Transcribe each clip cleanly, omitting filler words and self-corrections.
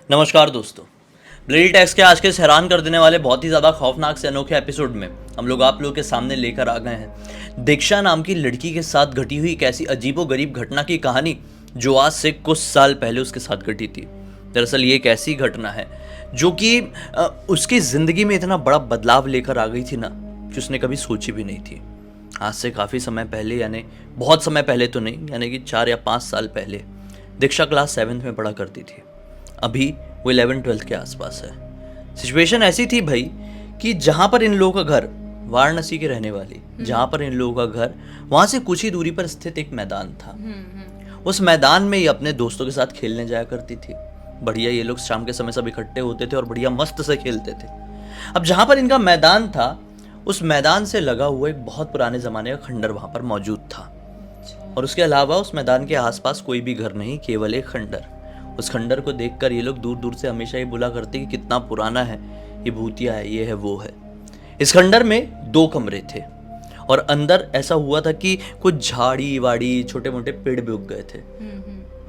नमस्कार दोस्तों। Bloody tax के आज के इस हैरान कर देने वाले बहुत ही ज़्यादा खौफनाक से अनोखे एपिसोड में हम लोग आप लोगों के सामने लेकर आ गए हैं दीक्षा नाम की लड़की के साथ घटी हुई एक ऐसी अजीबोगरीब घटना की कहानी जो आज से कुछ साल पहले उसके साथ घटी थी। दरअसल ये एक ऐसी घटना है जो कि उसकी ज़िंदगी में इतना बड़ा बदलाव लेकर आ गई थी ना कि उसने कभी सोची भी नहीं थी। आज से काफ़ी समय पहले, यानी बहुत समय पहले तो नहीं, यानी कि 4 या 5 साल पहले दीक्षा क्लास 7th में पढ़ा करती थी। अभी वो 11-12 के आसपास है। सिचुएशन ऐसी थी भाई कि जहाँ पर इन लोगों का घर, वाराणसी के रहने वाली, जहाँ पर इन लोगों का घर, वहाँ से कुछ ही दूरी पर स्थित एक मैदान था। उस मैदान में ये अपने दोस्तों के साथ खेलने जाया करती थी। बढ़िया ये लोग शाम के समय सब इकट्ठे होते थे और बढ़िया मस्त से खेलते थे। अब जहाँ पर इनका मैदान था, उस मैदान से लगा हुआ एक बहुत पुराने ज़माने का खंडर वहाँ पर मौजूद था। और उसके अलावा उस मैदान के आसपास कोई भी घर नहीं, केवल एक खंडर। उस खंडर को देखकर ये लोग दूर दूर से हमेशा ये बोला करते कि कितना पुराना है, ये भूतिया है, ये है, वो है। इस खंडर में 2 कमरे थे और अंदर ऐसा हुआ था कि कुछ झाड़ी वाड़ी, छोटे मोटे पेड़ भी उग गए थे।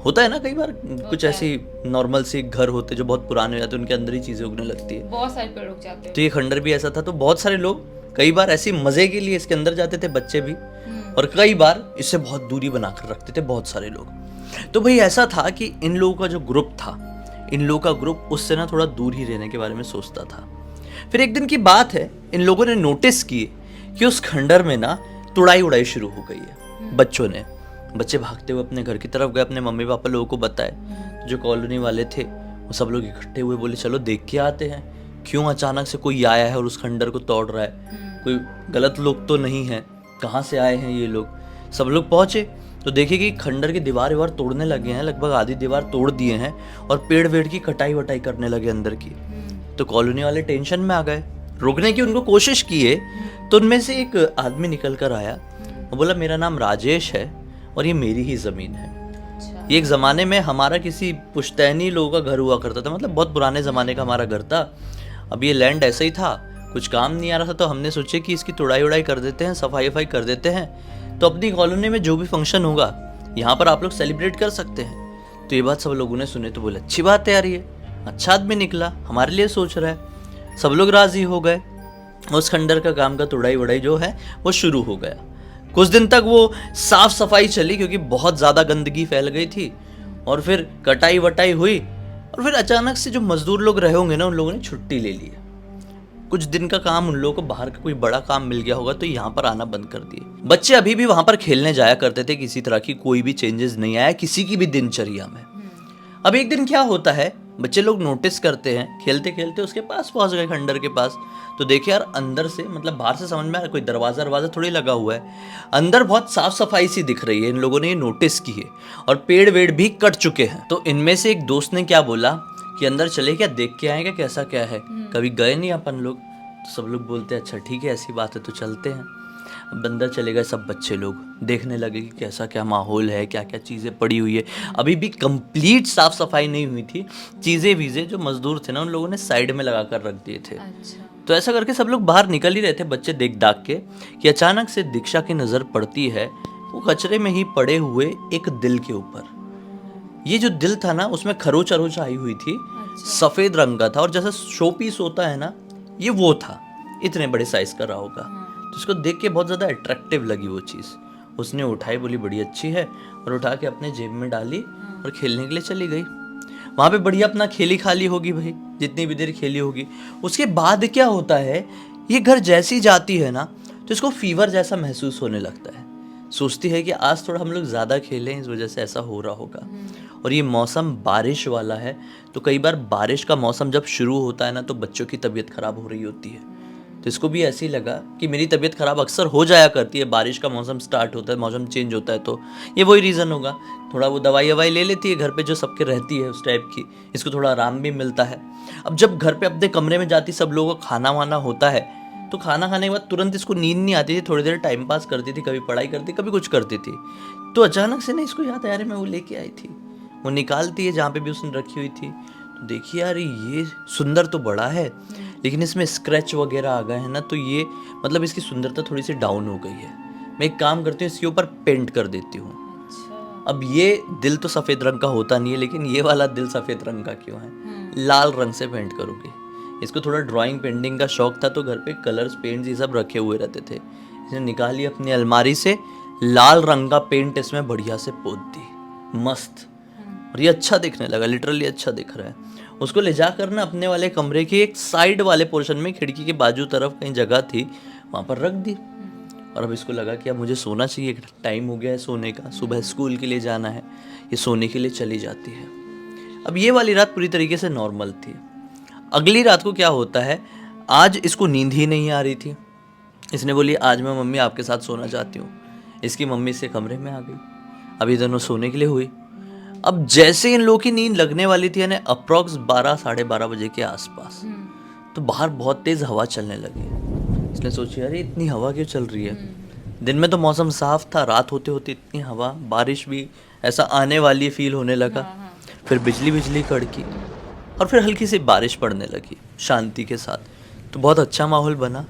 होता है ना कई बार कुछ ऐसी नॉर्मल सी घर होते जो बहुत पुराने हो जाते हैं, उनके अंदर ही चीजें उगने लगती है, बहुत सारे पेड़ उग जाते हैं। तो ये खंडर भी ऐसा था। तो बहुत सारे लोग कई बार ऐसी मजे के लिए इसके अंदर जाते थे, बच्चे भी, और कई बार इससे बहुत दूरी बनाकर रखते थे बहुत सारे लोग। तो भाई ऐसा था कि इन लोगों का जो ग्रुप था, इन लोगों का ग्रुप उससे ना थोड़ा दूर ही रहने के बारे में सोचता था। फिर एक दिन की बात है, इन लोगों ने नोटिस की कि उस खंडर में ना तुड़ाई उड़ाई शुरू हो गई है बच्चों ने। बच्चे भागते हुए अपने घर की तरफ गए, अपने मम्मी पापा लोगों को बताए। तो जो कॉलोनी वाले थे वो सब लोग इकट्ठे हुए, बोले चलो देख के आते हैं, क्यों अचानक से कोई आया है और उस खंडर को तोड़ रहा है, कोई गलत लोग तो नहीं है, कहाँ से आए हैं ये लोग। सब लोग पहुंचे तो देखे कि खंडर की दीवार तोड़ने लगे हैं, लगभग आधी दीवार तोड़ दिए हैं और पेड़ वेड़ की कटाई वटाई करने लगे अंदर की। तो कॉलोनी वाले टेंशन में आ गए, रोकने की उनको कोशिश किए। तो उनमें से एक आदमी निकल कर आया और बोला मेरा नाम राजेश है और ये मेरी ही ज़मीन है। ये एक ज़माने में हमारा किसी पुश्तैनी लोगों का घर हुआ करता था, मतलब बहुत पुराने ज़माने का हमारा घर था। अब ये लैंड ऐसा ही था, कुछ काम नहीं आ रहा था, तो हमने सोचे कि इसकी तोड़ाई उड़ाई कर देते हैं, सफाई वफाई कर देते हैं, तो अपनी कॉलोनी में जो भी फंक्शन होगा यहाँ पर आप लोग सेलिब्रेट कर सकते हैं। तो ये बात सब लोगों ने सुने तो बोले अच्छी बात है यार, ये अच्छा आदमी निकला, हमारे लिए सोच रहा है। सब लोग राजी हो गए। उस खंडर का काम का तोड़ाई वड़ाई जो है वो शुरू हो गया। कुछ दिन तक वो साफ सफाई चली क्योंकि बहुत ज़्यादा गंदगी फैल गई थी, और फिर कटाई वटाई हुई। और फिर अचानक से जो मजदूर लोग रहे होंगे ना, उन लोगों ने छुट्टी ले ली। कुछ दिन का काम उन लोगों को बाहर का कोई बड़ा काम मिल गया होगा, तो यहाँ पर आना बंद कर दिए। बच्चे अभी भी वहां पर खेलने जाया करते थे, किसी तरह की कोई भी चेंजेस नहीं आया किसी की भी दिनचर्या में। अब एक दिन क्या होता है, बच्चे लोग नोटिस करते हैं, खेलते खेलते उसके पास पहुंच गए, खंडर के पास। तो देखे यार अंदर से, मतलब बाहर से समझ में आ रहा कोई दरवाजा थोड़ी लगा हुआ है, अंदर बहुत साफ सफाई सी दिख रही है। इन लोगों ने ये नोटिस की है और पेड़ वेड़ भी कट चुके हैं। तो इनमें से एक दोस्त ने क्या बोला कि अंदर चले क्या, देख के आएंगे कैसा क्या है, कभी गए नहीं अपन लोग। तो सब लोग बोलते हैं अच्छा ठीक है, ऐसी बात है तो चलते हैं। अब अंदर चले गए सब बच्चे लोग, देखने लगे कि कैसा क्या माहौल है, क्या क्या चीज़ें पड़ी हुई है। अभी भी कंप्लीट साफ सफाई नहीं हुई थी, चीज़ें वीज़ें जो मजदूर थे ना उन लोगों ने साइड में लगा कर रख दिए थे। तो ऐसा करके सब लोग बाहर निकल ही रहे थे बच्चे देख दाख के, कि अचानक से दीक्षा की नज़र पड़ती है वो कचरे में ही पड़े हुए एक दिल के ऊपर। ये जो दिल था ना उसमें खरोच अरोच आई हुई थी, सफ़ेद रंग का था, और जैसा शो पीस होता है ना, ये वो था, इतने बड़े साइज का रहा होगा। तो उसको देख के बहुत ज़्यादा अट्रैक्टिव लगी वो चीज़। उसने उठाई, बोली बड़ी अच्छी है, और उठा के अपने जेब में डाली और खेलने के लिए चली गई। वहाँ पे बढ़िया अपना खेली खाली होगी भाई, जितनी भी देर खेली होगी। उसके बाद क्या होता है, ये घर जैसी जाती है ना तो इसको फीवर जैसा महसूस होने लगता है। सोचती है कि आज थोड़ा हम लोग ज़्यादा खेलें, इस वजह से ऐसा हो रहा होगा। और ये मौसम बारिश वाला है, तो कई बार बारिश का मौसम जब शुरू होता है ना तो बच्चों की तबीयत ख़राब हो रही होती है। तो इसको भी ऐसे ही लगा कि मेरी तबीयत ख़राब अक्सर हो जाया करती है, बारिश का मौसम स्टार्ट होता है, मौसम चेंज होता है, तो ये वही रीज़न होगा। थोड़ा वो दवाई ववाई ले लेती है घर पे जो सबके रहती है उस टाइप की, इसको थोड़ा आराम भी मिलता है। अब जब घर पे अपने कमरे में जाती, सब लोगों का खाना वाना होता है, तो खाना खाने के बाद तुरंत इसको नींद नहीं आती थी, थोड़ी देर टाइम पास करती थी, कभी पढ़ाई करती, कभी कुछ करती थी। तो अचानक से ना इसको याद आया, मैं वो लेके आई थी, वो निकालती है जहाँ पे भी उसने रखी हुई थी। तो देखिए यार ये सुंदर तो बड़ा है, लेकिन इसमें स्क्रैच वगैरह आ गए हैं ना, तो ये मतलब इसकी सुंदरता थोड़ी सी डाउन हो गई है। मैं एक काम करती हूँ, इसके ऊपर पेंट कर देती हूँ। अब ये दिल तो सफ़ेद रंग का होता नहीं है, लेकिन ये वाला दिल सफ़ेद रंग का क्यों है? लाल रंग से पेंट करूँगी। इसको थोड़ा ड्राइंग पेंटिंग का शौक था, तो घर पे कलर्स पेंट्स ये सब रखे हुए रहते थे। इसने निकाली अपनी अलमारी से, लाल रंग का पेंट इसमें बढ़िया से पोत दी, मस्त। और ये अच्छा दिखने लगा, लिटरली अच्छा दिख रहा है। उसको ले जाकर ना अपने वाले कमरे के एक साइड वाले पोर्शन में, खिड़की के बाजू तरफ कहीं जगह थी, वहाँ पर रख दी। और अब इसको लगा कि अब मुझे सोना चाहिए, टाइम हो गया है सोने का, सुबह स्कूल के लिए जाना है। ये सोने के लिए चली जाती है। अब ये वाली रात पूरी तरीके से नॉर्मल थी। अगली रात को क्या होता है, आज इसको नींद ही नहीं आ रही थी। इसने बोली आज मैं मम्मी आपके साथ सोना चाहती हूँ। इसकी मम्मी से कमरे में आ गई। अब ये दोनों सोने के लिए हुई। अब जैसे इन लोगों की नींद लगने वाली थी, यानी अप्रॉक्स 12 साढ़े 12 बजे के आसपास, तो बाहर बहुत तेज हवा चलने लगी। इसने सोची अरे इतनी हवा क्यों चल रही है। दिन में तो मौसम साफ था, रात होते होते इतनी हवा, बारिश भी ऐसा आने वाली फील होने लगा। फिर बिजली कड़की और फिर हल्की सी बारिश पड़ने लगी शांति के साथ। तो बहुत अच्छा माहौल बना।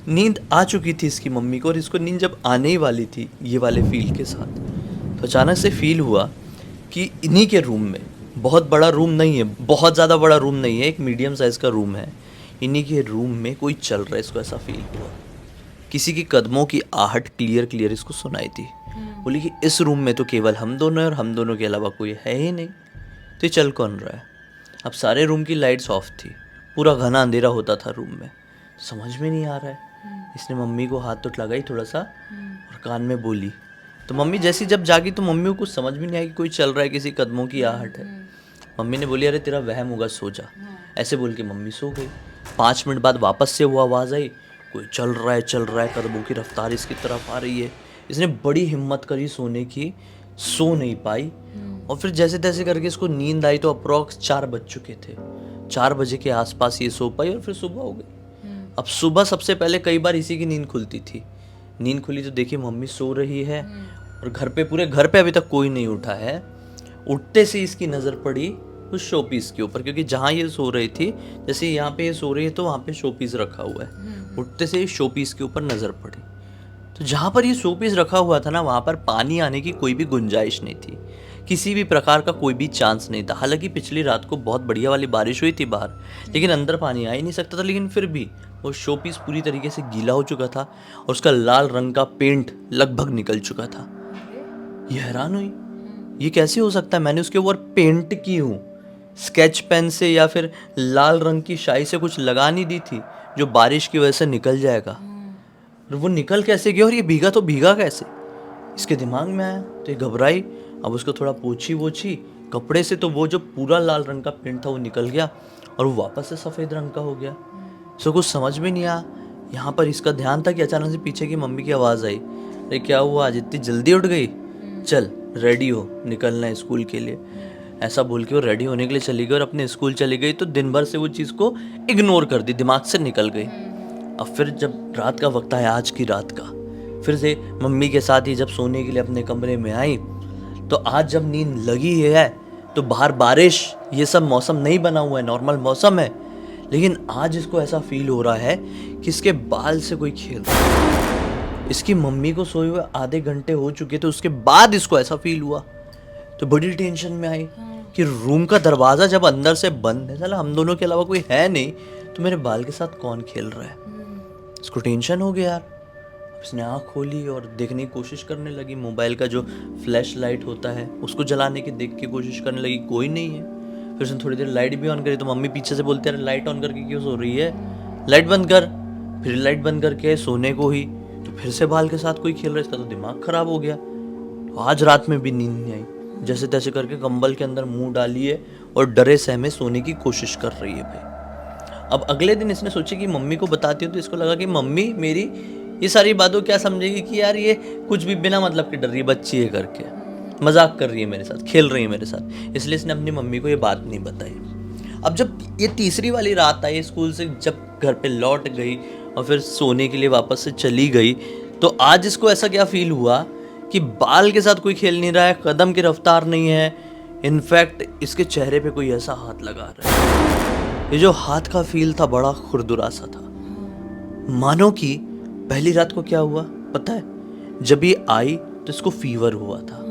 नींद आ चुकी थी इसकी मम्मी को, और इसको नींद जब आने ही वाली थी ये वाले फील के साथ, तो अचानक से फील हुआ कि इन्हीं के रूम में, बहुत बड़ा रूम नहीं है, बहुत ज़्यादा बड़ा रूम नहीं है, एक मीडियम साइज़ का रूम है, इन्हीं के रूम में कोई चल रहा है। इसको ऐसा फील हुआ, किसी की कदमों की आहट क्लियर इसको सुनाई थी। बोली कि इस रूम में तो केवल हम दोनों हैं और हम दोनों के अलावा कोई है ही नहीं, तो ये चल कौन रहा है। अब सारे रूम की लाइट्स ऑफ थी, पूरा घना अंधेरा होता था रूम में, समझ में नहीं आ रहा है। इसने मम्मी को हाथ तो लगाई थोड़ा सा और कान में बोली। तो मम्मी जैसी जब जागी तो मम्मी को कुछ समझ में नहीं आया कि कोई चल रहा है, किसी कदमों की आहट है। मम्मी ने बोली अरे तेरा वहम होगा, सो जा। ऐसे बोल के मम्मी सो गई। 5 मिनट बाद वापस से वो आवाज़ आई, कोई चल रहा है, कदमों की रफ्तार इसकी तरफ आ रही है। इसने बड़ी हिम्मत करी सोने की, सो नहीं पाई। और फिर जैसे तैसे करके इसको नींद आई, तो अप्रॉक्स 4 बज चुके थे। 4 बजे के आसपास ये सो पाई और फिर सुबह हो गई। अब सुबह सबसे पहले कई बार इसी की नींद खुलती थी। नींद खुली तो देखी मम्मी सो रही है और पूरे घर पे अभी तक कोई नहीं उठा है। उठते से इसकी नज़र पड़ी उस शोपीस के ऊपर, क्योंकि जहाँ ये सो रही थी, जैसे यहाँ पे ये सो रही है तो वहाँ पे शोपीस रखा हुआ है। उठते से शोपीस के ऊपर नज़र पड़ी, तो जहाँ पर ये शोपीस रखा हुआ था ना, वहाँ पर पानी आने की कोई भी गुंजाइश नहीं थी, किसी भी प्रकार का कोई भी चांस नहीं था। हालांकि पिछली रात को बहुत बढ़िया वाली बारिश हुई थी बाहर, लेकिन अंदर पानी आ ही नहीं सकता था। लेकिन फिर भी वो शोपीस पूरी तरीके से गीला हो चुका था और उसका लाल रंग का पेंट लगभग निकल चुका था। ये हैरान हुई, ये कैसे हो सकता है, मैंने उसके ऊपर पेंट की हूँ, स्केच पेन से या फिर लाल रंग की शाई से कुछ लगा नहीं दी थी जो बारिश की वजह से निकल जाएगा। और वो निकल कैसे गया और ये भीगा तो भीगा कैसे, इसके दिमाग में आया। तो ये घबराई। अब उसको थोड़ा पोछी कपड़े से, तो वो जो पूरा लाल रंग का पेंट था वो निकल गया और वो वापस से सफ़ेद रंग का हो गया। सो कुछ समझ में नहीं आया। यहाँ पर इसका ध्यान था कि अचानक से पीछे की मम्मी की आवाज़ आई, अरे क्या हुआ, आज इतनी जल्दी उठ गई, चल रेडी हो, निकलना है स्कूल के लिए। ऐसा बोल के वो रेडी होने के लिए चली गई और अपने स्कूल चली गई। तो दिन भर से वो चीज़ को इग्नोर कर दी, दिमाग से निकल गई। अब फिर जब रात का वक्त आया, आज की रात का, फिर से मम्मी के साथ ही जब सोने के लिए अपने कमरे में आई, तो आज जब नींद लगी है तो बाहर बारिश, ये सब मौसम नहीं बना हुआ है, नॉर्मल मौसम है, लेकिन आज इसको ऐसा फील हो रहा है कि इसके बाल से कोई खेल रहा है। इसकी मम्मी को सोए हुए आधे घंटे हो चुके थे, उसके बाद इसको ऐसा फील हुआ। तो बड़ी टेंशन में आई कि रूम का दरवाज़ा जब अंदर से बंद है, चला हम दोनों के अलावा कोई है नहीं, तो मेरे बाल के साथ कौन खेल रहा है। इसको टेंशन हो गया यार। उसने आँख खोली और देखने की कोशिश करने लगी। मोबाइल का जो फ्लैश लाइट होता है उसको जलाने की देख के कोशिश करने लगी, कोई नहीं है। फिर उसने थोड़ी देर लाइट भी ऑन करी, तो मम्मी पीछे से बोलते अरे लाइट ऑन करके क्यों सो रही है, लाइट बंद कर। फिर लाइट बंद करके सोने को ही, तो फिर से बाल के साथ कोई खेल रहा है। इसका तो दिमाग खराब हो गया। तो आज रात में भी नींद नहीं आई, जैसे तैसे करके कंबल के अंदर मुंह डाली है और डरे सहमे सोने की कोशिश कर रही है भाई। अब अगले दिन इसने सोची कि मम्मी को बताती हूँ, तो इसको लगा कि मम्मी मेरी ये सारी बातों क्या समझेगी कि यार ये कुछ भी बिना मतलब के डर रही है, बच्ची है करके मजाक कर रही है मेरे साथ, खेल रही है मेरे साथ। इसलिए इसने अपनी मम्मी को ये बात नहीं बताई। अब जब ये तीसरी वाली रात आई स्कूल से, जब घर पे लौट गई और फिर सोने के लिए वापस से चली गई, तो आज इसको ऐसा क्या फील हुआ कि बाल के साथ कोई खेल नहीं रहा है, कदम की रफ्तार नहीं है, इनफैक्ट इसके चेहरे पे कोई ऐसा हाथ लगा रहा है। ये जो हाथ का फील था बड़ा खुरदुरा सा था, मानो कि पहली रात को क्या हुआ पता है, जब ये आई तो इसको फीवर हुआ था,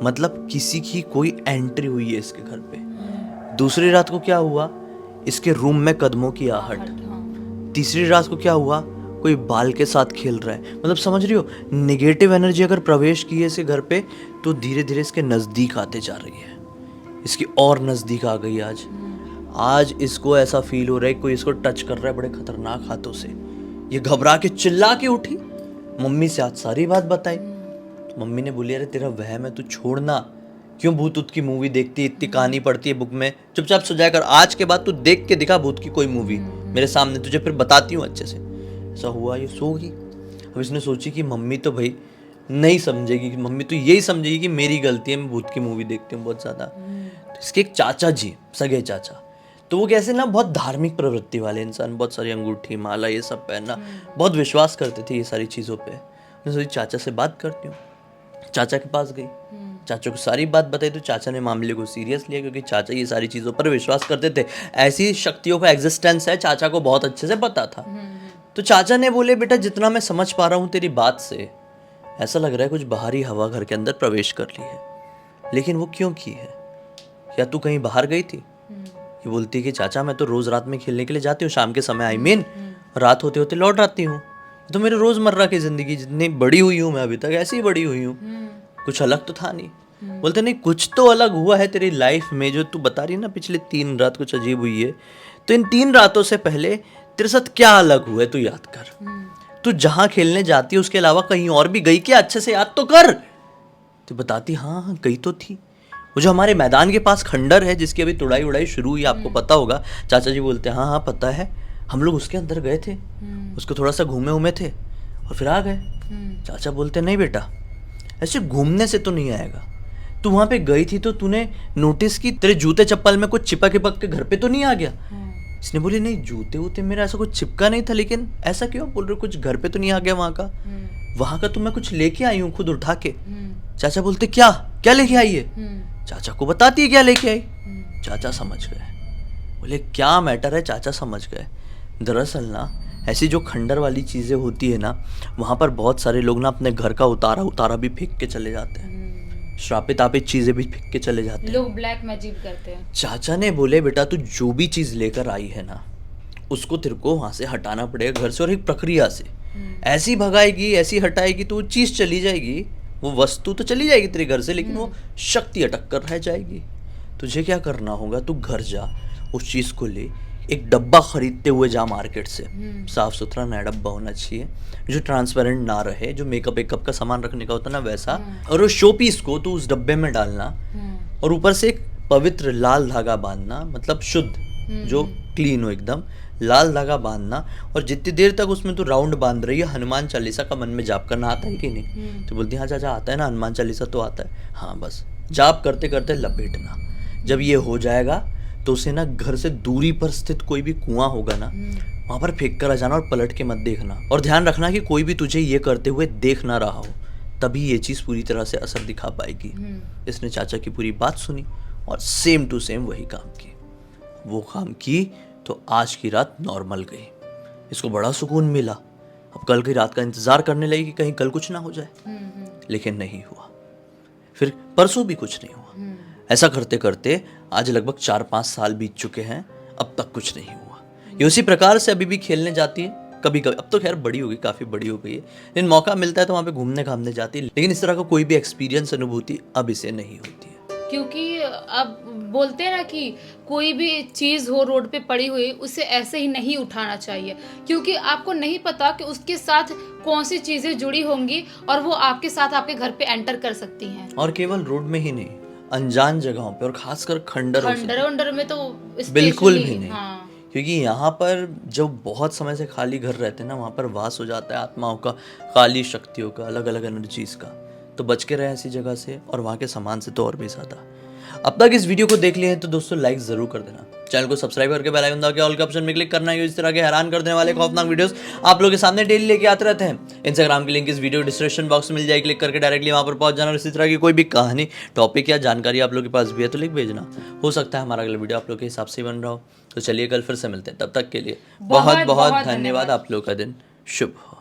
मतलब किसी की कोई एंट्री हुई है इसके घर पे। दूसरी रात को क्या हुआ, इसके रूम में कदमों की आहट। तीसरी रात को क्या हुआ, कोई बाल के साथ खेल रहा है। मतलब समझ रही हो, नेगेटिव एनर्जी अगर प्रवेश की है इसके घर पे तो धीरे धीरे इसके नज़दीक आते जा रही है, इसकी और नज़दीक आ गई। आज इसको ऐसा फील हो रहा है कोई इसको टच कर रहा है बड़े खतरनाक हाथों से। ये घबरा के चिल्ला के उठी, मम्मी से आज सारी बात बताई। तो मम्मी ने बोली अरे तेरा वहम है, तू छोड़ना, क्यों भूत ऊत की मूवी देखती है, इतनी कहानी पढ़ती है बुक में, चुपचाप सो जाया कर। आज के बाद तू देख के दिखा भूत की कोई मूवी मेरे सामने, तुझे फिर बताती हूँ अच्छे से। ऐसा हुआ, ये सो गई। अब इसने सोची कि मम्मी तो भाई नहीं समझेगी, कि मम्मी तो यही समझेगी कि मेरी गलती है, मैं भूत की मूवी देखती हूँ बहुत ज़्यादा। तो इसके एक चाचा जी, सगे चाचा, तो वो कैसे ना बहुत धार्मिक प्रवृत्ति वाले इंसान, बहुत सारी अंगूठी माला ये सब पहनना, बहुत विश्वास करते थे ये सारी चीज़ों पे। मैं सोची चाचा से बात करती हूँ। चाचा के पास गई, चाचा को सारी बात बताई। तो चाचा ने मामले को सीरियस लिया, क्योंकि चाचा ये सारी चीज़ों पर विश्वास करते थे, ऐसी शक्तियों का एग्जिस्टेंस है चाचा को बहुत अच्छे से पता था। तो चाचा ने बोले बेटा जितना मैं समझ पा रहा हूँ तेरी बात से, ऐसा लग रहा है कुछ बाहरी हवा घर के अंदर प्रवेश कर ली है, लेकिन वो क्यों की है? क्या तू कहीं बाहर गई थी? ये बोलती है कि चाचा मैं तो रोज रात में खेलने के लिए जाती हूँ, शाम के समय आई मीन, रात होते होते लौट आती हूँ। तो मेरे रोजमर्रा की जिंदगी जितनी बड़ी हुई हूँ मैं अभी तक ऐसी ही बड़ी हुई हूँ, कुछ अलग तो था नहीं। बोलते नहीं कुछ तो अलग हुआ है तेरी लाइफ में, जो तू बता रही ना पिछले 3 रात कुछ अजीब हुई है। तो इन 3 रातों से पहले तेरे साथ क्या अलग हुआ है तू याद कर। तू जहाँ खेलने जाती है उसके अलावा कहीं और भी गई क्या? अच्छे से याद तो कर। तो बताती हाँ गई तो थी। वो जो हमारे मैदान के पास खंडर है जिसकी अभी तुड़ाई उड़ाई शुरू हुई, आपको पता होगा। चाचा जी बोलते हैं हाँ पता है, हम लोग उसके अंदर गए थे, उसको थोड़ा सा घूमे उमे थे और फिर आ गए। चाचा बोलते नहीं बेटा ऐसे घूमने से तो नहीं आएगा, तू वहां पे गई थी तो तूने नोटिस की तेरे जूते चप्पल में कुछ चिपक के घर पे तो नहीं आ गया? इसने बोली नहीं जूते वूते मेरा ऐसा कुछ चिपका नहीं था, लेकिन ऐसा क्यों बोल रहे, कुछ घर पे तो नहीं आ गया वहां का तो मैं कुछ लेके आई हूँ खुद उठा के। चाचा बोलते क्या क्या लेके आई है? चाचा को बताती है क्या लेके आई। चाचा समझ गए, बोले क्या मैटर है? चाचा समझ गए दरअसल ना ऐसी जो खंडर वाली चीजें होती है ना, वहां पर बहुत सारे लोग ना अपने घर का उतारा भी फेंक के चले जाते हैं, श्रापित आपित चीजें भी फेंक के चले जाते हैं, लोग ब्लैक मैजिक करते हैं। चाचा ने बोले बेटा तू जो भी चीज लेकर आई है ना उसको तेरे को वहां से हटाना पड़ेगा घर से, और एक प्रक्रिया से ऐसी भगाएगी ऐसी हटाएगी तो वो चीज चली जाएगी, वो वस्तु तो चली जाएगी तेरे घर से, लेकिन वो शक्ति अटक कर रह जाएगी। तुझे क्या करना होगा, तू घर जा उस चीज को ले, एक डब्बा खरीदते हुए जा मार्केट से, साफ सुथरा नया डब्बा होना चाहिए जो ट्रांसपेरेंट ना रहे, जो मेकअप वेकअप का सामान रखने का होता ना वैसा, और उस शो पीस को तू उस डब्बे में डालना और ऊपर से एक पवित्र लाल धागा बांधना, मतलब शुद्ध जो क्लीन हो एकदम, लाल धागा बांधना, और जितनी देर तक उसमें तू राउंड बांध रही है हनुमान चालीसा का मन में जाप करना आता है कि नहीं? तो बोलती है हाँ चाचा आता है ना, हनुमान चालीसा तो आता है। हाँ बस जाप करते करते लपेटना, जब ये हो जाएगा तो उसे ना घर से दूरी पर स्थित कोई भी कुआं होगा ना वहां पर फेंक कर आ जाना, और पलट के मत देखना, और ध्यान रखना कि कोई भी तुझे ये करते हुए देख ना रहा हो, तभी ये चीज पूरी तरह से असर दिखा पाएगी। इसने चाचा की पूरी बात सुनी और सेम टू सेम वही काम की। वो काम की तो आज की रात नॉर्मल गई, इसको बड़ा सुकून मिला। अब कल की रात का इंतजार करने लगी कि कहीं कल कुछ ना हो जाए, लेकिन नहीं हुआ। फिर परसों भी कुछ नहीं हुआ। ऐसा करते करते आज लगभग 4-5 साल बीत चुके हैं, अब तक कुछ नहीं हुआ। ये उसी प्रकार से अभी भी खेलने जाती है कभी कभी, अब तो खैर बड़ी हो गई, काफ़ी बड़ी हो गई है, लेकिन मौका मिलता है तो वहाँ पे घूमने घामने जाती है, लेकिन इस तरह का कोई भी एक्सपीरियंस अनुभूति अब इसे नहीं होती है। क्योंकि अब बोलते हैं ना कि कोई भी चीज़ हो रोड पे पड़ी हुई उसे ऐसे ही नहीं उठाना चाहिए, क्योंकि आपको नहीं पता कि उसके साथ कौन सी चीज़ें जुड़ी होंगी और वो आपके साथ आपके घर पे एंटर कर सकती हैं। और केवल रोड में ही नहीं, अनजान जगहों पे, और खासकर खंडर में तो बिल्कुल भी नहीं। हाँ। क्योंकि यहाँ पर जब बहुत समय से खाली घर रहते हैं ना, वहाँ पर वास हो जाता है आत्माओं का, काली शक्तियों का, अलग अलग एनर्जीज का। तो बच के रहे ऐसी जगह से, और वहाँ के सामान से तो और भी ज़्यादा। अब तक इस वीडियो को देख लिए हैं तो दोस्तों लाइक जरूर कर देना, चैनल को सब्सक्राइब करके बेल आइकन दबा के ऑल के ऑप्शन में क्लिक करना है। इस तरह के हैरान कर देने वाले खौफनाक वीडियोस आप लोगों के सामने डेली लेके आते रहते हैं। इंस्टाग्राम की लिंक इस वीडियो डिस्क्रिप्शन बॉक्स में मिल जाएगी, क्लिक करके डायरेक्टली वहां पर पहुंच जाना। और इसी तरह की कोई भी कहानी, टॉपिक या जानकारी आप लोग के पास भी है तो लिख भेजना, हो सकता है हमारा अगला वीडियो आप लोग के हिसाब से बन रहा हो। तो चलिए कल फिर से मिलते हैं, तब तक के लिए बहुत बहुत धन्यवाद। आप लोग का दिन शुभ हो।